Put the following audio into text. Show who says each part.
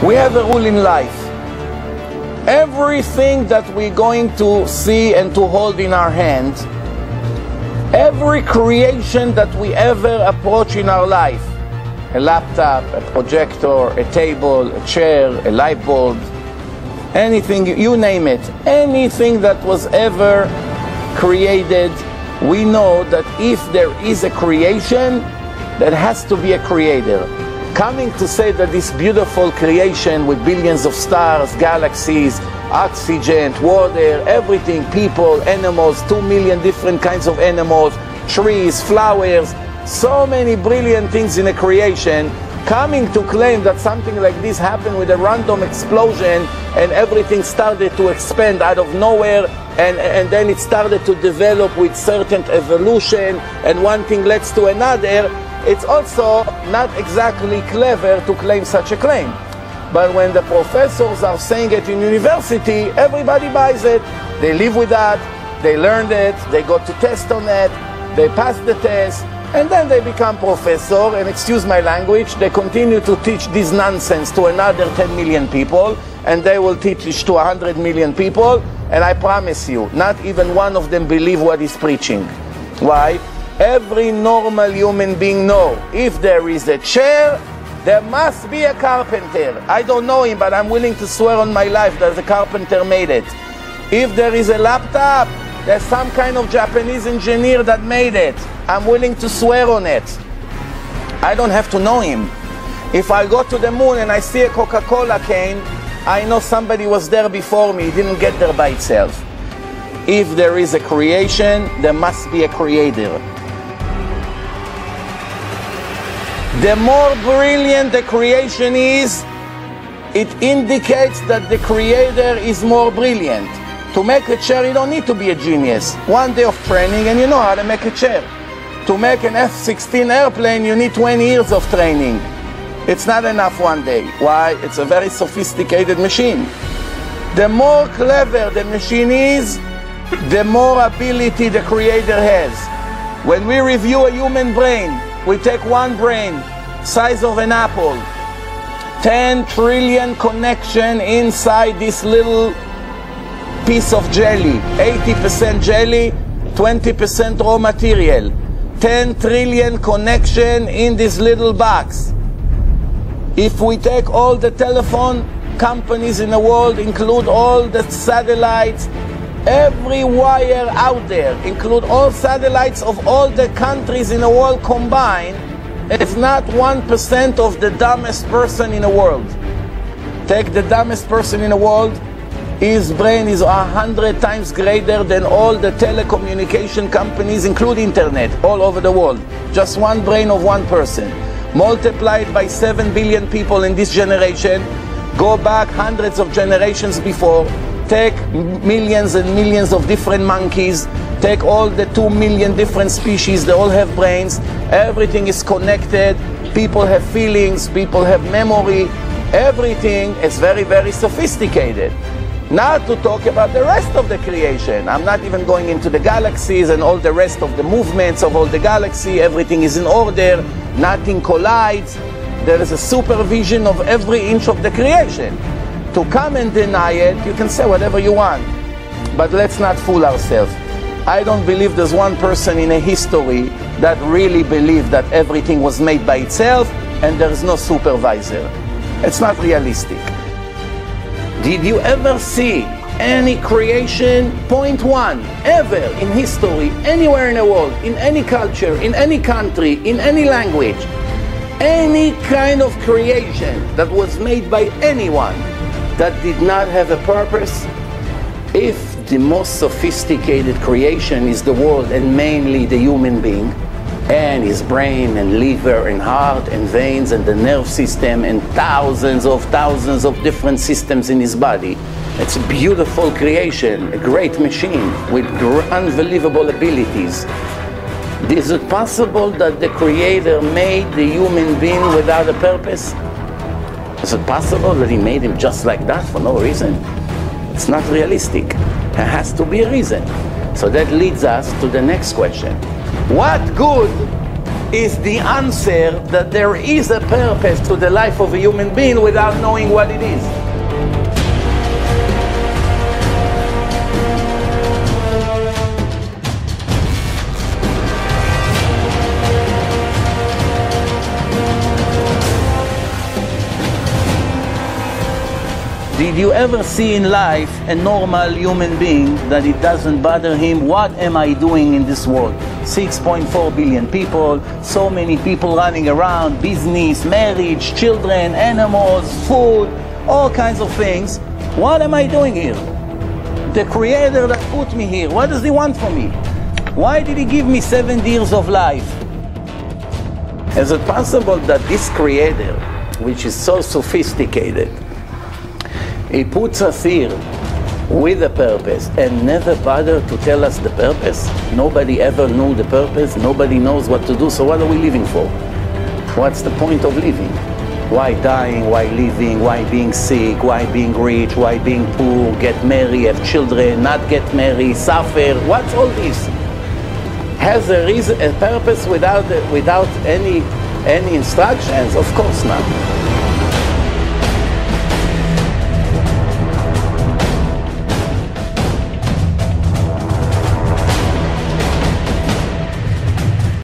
Speaker 1: We have a rule in life. Everything that we're going to see and to hold in our hands, every creation that we ever approach in our life, a laptop, a projector, a table, a chair, a light bulb, anything, you name it, anything that was ever created, we know that if there is a creation, there has to be a creator. Coming to say that this beautiful creation with billions of stars, galaxies, oxygen, water, everything, people, animals, 2 million different kinds of animals, trees, flowers, so many brilliant things in a creation, coming to claim that something like this happened with a random explosion and everything started to expand out of nowhere, and then it started to develop with certain evolution and one thing leads to another, it's also not exactly clever to claim such a claim. But when the professors are saying it in university, everybody buys it. They live with that, they learned it, they got to test on it, they pass the test, and then they become professor, and excuse my language, they continue to teach this nonsense to another 10 million people, and they will teach it to 100 million people, and I promise you, not even one of them believe what he's preaching. Why? Every normal human being knows if there is a chair, there must be a carpenter. I don't know him, but I'm willing to swear on my life that the carpenter made it. If there is a laptop, there's some kind of Japanese engineer that made it. I'm willing to swear on it. I don't have to know him. If I go to the moon and I see a Coca-Cola can, I know somebody was there before me. He didn't get there by itself. If there is a creation, there must be a creator. The more brilliant the creation is, it indicates that the creator is more brilliant. To make a chair, you don't need to be a genius. One day of training and you know how to make a chair. To make an F-16 airplane, you need 20 years of training. It's not enough one day. Why? It's a very sophisticated machine. The more clever the machine is, the more ability the creator has. When we review a human brain, we take one brain, size of an apple, 10 trillion connection inside this little piece of jelly, 80% jelly, 20% raw material, 10 trillion connection in this little box. If we take all the telephone companies in the world, include all the satellites, every wire out there, include all satellites of all the countries in the world combined, it's not 1% of the dumbest person in the world. Take the dumbest person in the world, his brain is 100 times greater than all the telecommunication companies, including internet, all over the world. Just one brain of one person. Multiplied by 7 billion people in this generation, go back hundreds of generations before, take millions and millions of different monkeys, take all the 2 million different species, they all have brains, everything is connected, people have feelings, people have memory, everything is very, very sophisticated. Not to talk about the rest of the creation. I'm not even going into the galaxies and all the rest of the movements of all the galaxy, everything is in order, nothing collides, there is a supervision of every inch of the creation. To come and deny it, you can say whatever you want. But let's not fool ourselves. I don't believe there's one person in a history that really believed that everything was made by itself and there's no supervisor. It's not realistic. Did you ever see any creation, point one, ever in history, anywhere in the world, in any culture, in any country, in any language, any kind of creation that was made by anyone that did not have a purpose? If the most sophisticated creation is the world and mainly the human being, and his brain and liver and heart and veins and the nerve system and thousands of different systems in his body, it's a beautiful creation, a great machine with unbelievable abilities. Is it possible that the Creator made the human being without a purpose? Is it possible that he made him just like that for no reason? It's not realistic. There has to be a reason. So that leads us to the next question. What good is the answer that there is a purpose to the life of a human being without knowing what it is. Did you ever see in life a normal human being that it doesn't bother him? What am I doing in this world? 6.4 billion people, so many people running around, business, marriage, children, animals, food, all kinds of things. What am I doing here? The Creator that put me here, what does He want from me? Why did He give me 7 years of life? Is it possible that this Creator, which is so sophisticated, He puts us here with a purpose and never bothered to tell us the purpose? Nobody ever knew the purpose. Nobody knows what to do. So what are we living for? What's the point of living? Why dying? Why living? Why being sick? Why being rich? Why being poor? Get married, have children, not get married, suffer? What's all this? Has a reason, a purpose without any instructions? Of course not.